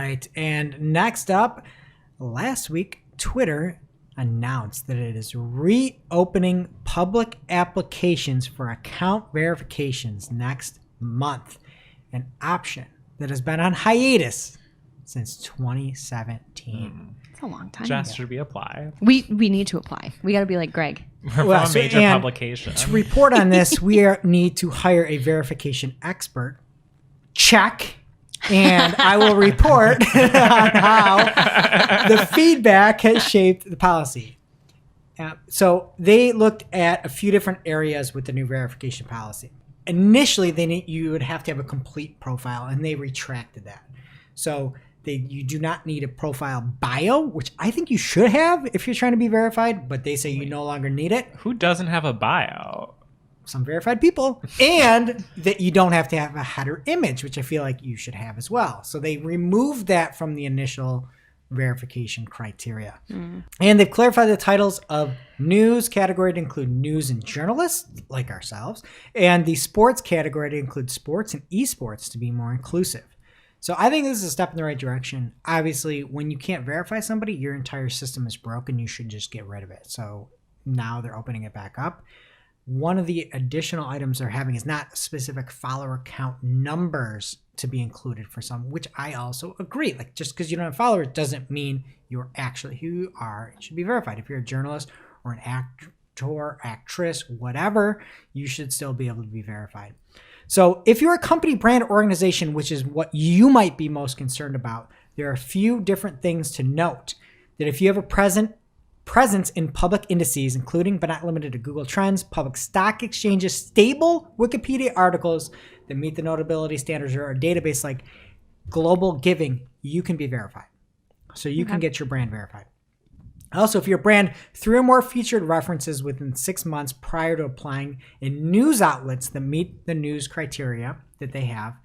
right. And next up, last week, Twitter announced that it is reopening public applications for account verifications next month, an option that has been on hiatus since 2017. It's a long time. Just should we apply? We need to apply. We got to be like Greg. From a major publication. To report on this, we need to hire a verification expert. Check. And I will report on how the feedback has shaped the policy. So they looked at a few different areas with the new verification policy. Initially, you would have to have a complete profile, and they retracted that. So you do not need a profile bio, which I think you should have if you're trying to be verified, but they say you no longer need it. Who doesn't have a bio? Some verified people. And that you don't have to have a header image, which I feel like you should have as well. So they removed that from the initial verification criteria. And they've clarified the titles of news category to include news and journalists, like ourselves, and the sports category to include sports and esports to be more inclusive. So I think this is a step in the right direction. Obviously, when you can't verify somebody, your entire system is broken. You should just get rid of it. So now they're opening it back up. One of the additional items they're having is not specific follower count numbers to be included for some, which I also agree. Like, just because you don't have followers doesn't mean you're actually who you are. It should be verified. If you're a journalist or an actor, actress, whatever, you should still be able to be verified. So if you're a company, brand, organization, which is what you might be most concerned about, there are a few different things to note. That if you have a presence in public indices, including but not limited to Google Trends, public stock exchanges, stable Wikipedia articles that meet the notability standards, or a database like GlobalGiving, you can be verified. So you can get your brand verified. Also, if your brand 3 or more featured references within 6 months prior to applying in news outlets that meet the news criteria that they have,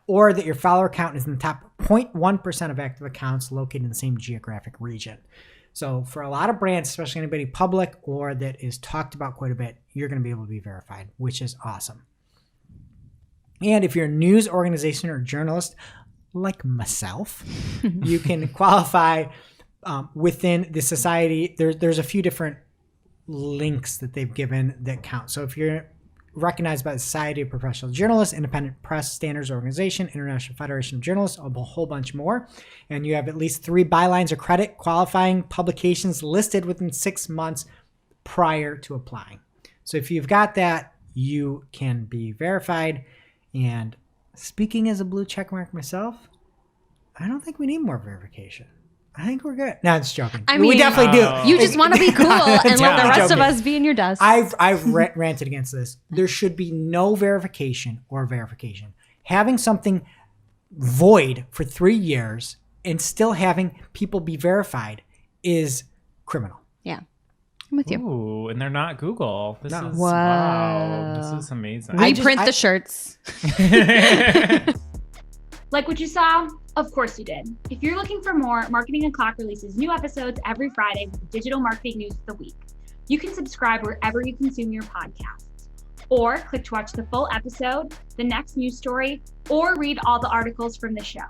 or that your follower count is in the top 0.1% of active accounts located in the same geographic region. So for a lot of brands, especially anybody public or that is talked about quite a bit, you're going to be able to be verified, which is awesome. And if you're a news organization or journalist like myself, you can qualify within the society. There's a few different links that they've given that count. So if you're recognized by the Society of Professional Journalists, Independent Press Standards Organization, International Federation of Journalists, a whole bunch more, and you have at least 3 bylines or credit qualifying publications listed within 6 months prior to applying. So if you've got that, you can be verified. And speaking as a blue check mark myself, I don't think we need more verification. I think we're good. No, I'm just joking. I mean, we definitely do. You just want to be cool and let the rest of us be in your dust. I've ranted against this. There should be no verification or verification. Having something void for 3 years and still having people be verified is criminal. Yeah. I'm with you. Ooh, and they're not Google. This is wow. Wow. This is amazing. We print the shirts. Like what you saw? Of course you did. If you're looking for more, Marketing O'Clock releases new episodes every Friday with digital marketing news of the week. You can subscribe wherever you consume your podcasts, or click to watch the full episode, the next news story, or read all the articles from the show.